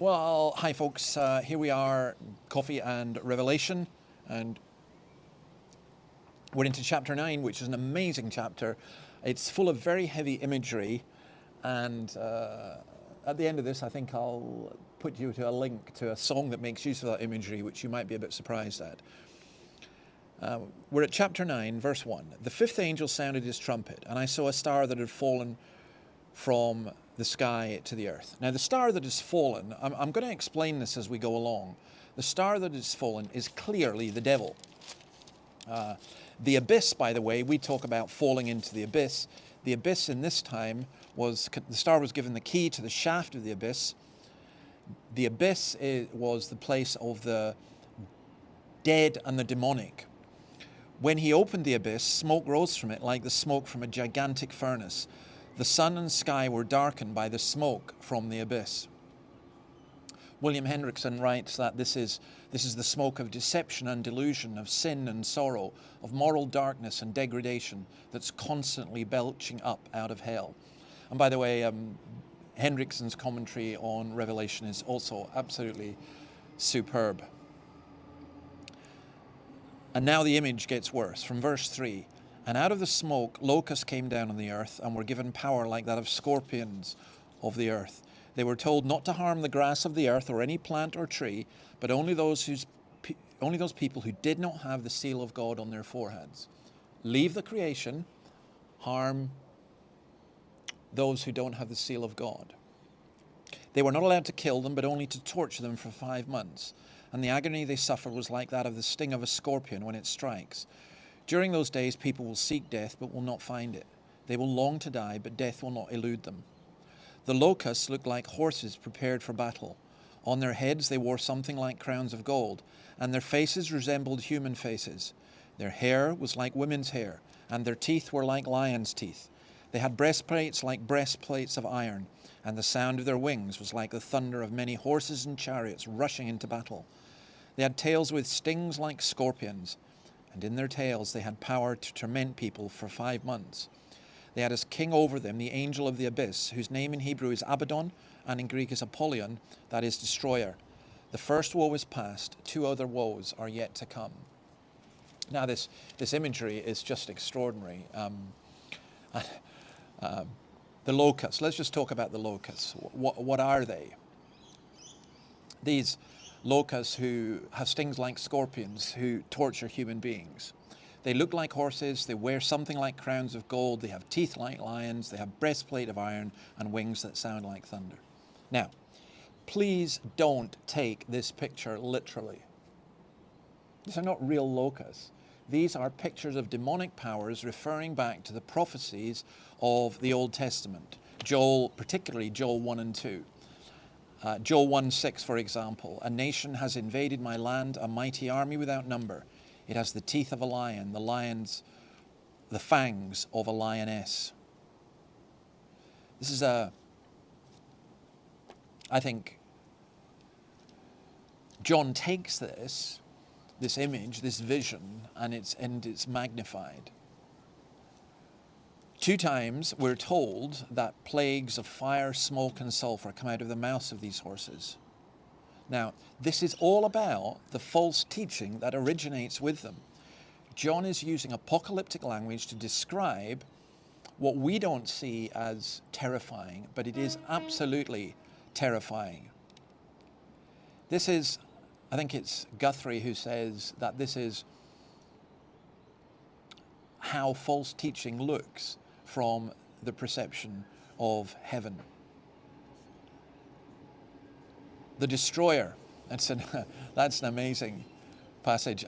Well, hi folks, here we are, Coffee and Revelation, and we're into chapter 9, which is an amazing chapter. It's full of very heavy imagery, and at the end of this I think I'll put you to a link to a song that makes use of that imagery, which you might be a bit surprised at. We're at chapter 9, verse 1. The fifth angel sounded his trumpet, and I saw a star that had fallen from the sky to the earth. Now, the star that has fallen, I'm going to explain this as we go along. The star that has fallen is clearly the devil. The abyss, by the way, we talk about falling into the abyss. The abyss in this time was, the star was given the key to the shaft of the abyss. The abyss was the place of the dead and the demonic. When he opened the abyss, smoke rose from it like the smoke from a gigantic furnace. The sun and sky were darkened by the smoke from the abyss. William Hendrickson writes that this is the smoke of deception and delusion, of sin and sorrow, of moral darkness and degradation that's constantly belching up out of hell. And by the way, Hendrickson's commentary on Revelation is also absolutely superb. And now the image gets worse. From verse 3, and out of the smoke locusts came down on the earth and were given power like that of scorpions of the earth. They were told not to harm the grass of the earth or any plant or tree, but only those people who did not have the seal of God on their foreheads. Leave the creation, harm those who don't have the seal of God. They were not allowed to kill them, but only to torture them for 5 months. And the agony they suffered was like that of the sting of a scorpion when it strikes. During those days, people will seek death, but will not find it. They will long to die, but death will not elude them. The locusts looked like horses prepared for battle. On their heads they wore something like crowns of gold, and their faces resembled human faces. Their hair was like women's hair, and their teeth were like lions' teeth. They had breastplates like breastplates of iron, and the sound of their wings was like the thunder of many horses and chariots rushing into battle. They had tails with stings like scorpions, and in their tails they had power to torment people for 5 months. They had as king over them the angel of the abyss, whose name in Hebrew is Abaddon, and in Greek is Apollyon, that is, destroyer. The first woe is past, 2 other woes are yet to come. Now this imagery is just extraordinary. The locusts, let's just talk about the locusts. What are they? These locusts who have stings like scorpions, who torture human beings. They look like horses, they wear something like crowns of gold, they have teeth like lions, they have breastplate of iron, and wings that sound like thunder. Now, please don't take this picture literally. These are not real locusts. These are pictures of demonic powers referring back to the prophecies of the Old Testament. Particularly Joel 1 and 2. Joel 1:6, for example, a nation has invaded my land, a mighty army without number. It has the teeth of a lion, the fangs of a lioness. This is I think John takes this image, this vision, and it's magnified. 2 times we're told that plagues of fire, smoke, and sulfur come out of the mouths of these horses. Now, this is all about the false teaching that originates with them. John is using apocalyptic language to describe what we don't see as terrifying, but it is absolutely terrifying. This is, I think it's Guthrie who says that this is how false teaching looks from the perception of heaven. The destroyer, that's an amazing passage.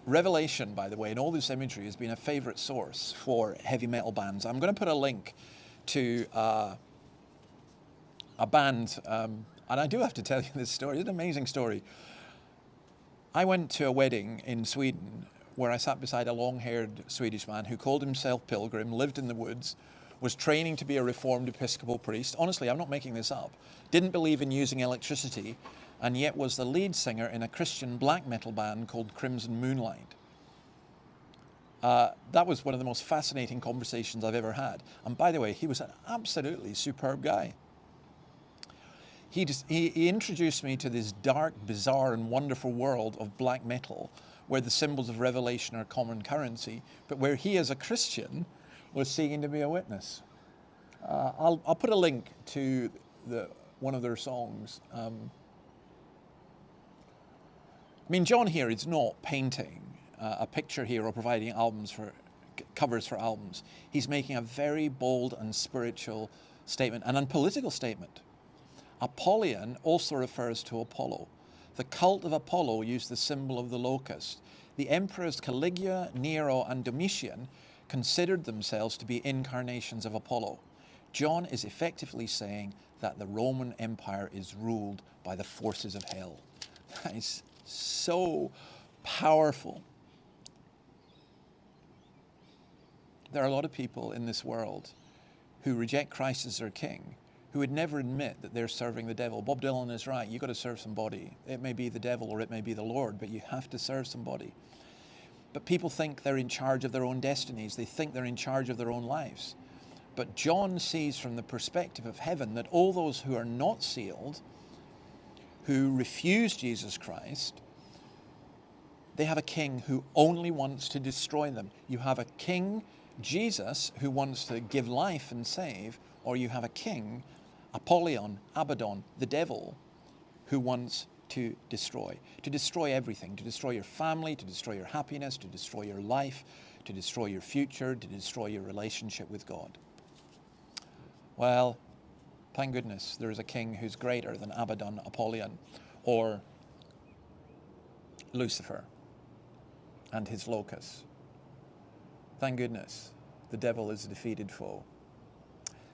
Revelation, by the way, and all this imagery has been a favorite source for heavy metal bands. I'm going to put a link to a band, and I do have to tell you this story. It's an amazing story. I went to a wedding in Sweden where I sat beside a long-haired Swedish man who called himself Pilgrim, lived in the woods, was training to be a Reformed Episcopal priest. Honestly, I'm not making this up. Didn't believe in using electricity, and yet was the lead singer in a Christian black metal band called Crimson Moonlight. That was one of the most fascinating conversations I've ever had. And by the way, he was an absolutely superb guy. he introduced me to this dark, bizarre, and wonderful world of black metal, where the symbols of Revelation are common currency, but where he, as a Christian, was seeking to be a witness. I'll put a link to one of their songs. I mean, John here is not painting a picture here or providing covers for albums. He's making a very bold and spiritual statement, and a political statement. Apollyon also refers to Apollo. The cult of Apollo used the symbol of the locust. The emperors Caligula, Nero, and Domitian considered themselves to be incarnations of Apollo. John is effectively saying that the Roman Empire is ruled by the forces of hell. That is so powerful. There are a lot of people in this world who reject Christ as their king, who would never admit that they're serving the devil. Bob Dylan is right. You've got to serve somebody. It may be the devil or it may be the Lord, but you have to serve somebody. But people think they're in charge of their own destinies. They think they're in charge of their own lives. But John sees from the perspective of heaven that all those who are not sealed, who refuse Jesus Christ, they have a king who only wants to destroy them. You have a king, Jesus, who wants to give life and save, or you have a king, Apollyon, Abaddon, the devil, who wants to destroy everything, to destroy your family, to destroy your happiness, to destroy your life, to destroy your future, to destroy your relationship with God. Well, thank goodness there is a king who's greater than Abaddon, Apollyon, or Lucifer and his locusts. Thank goodness the devil is a defeated foe.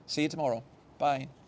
See you tomorrow. Bye.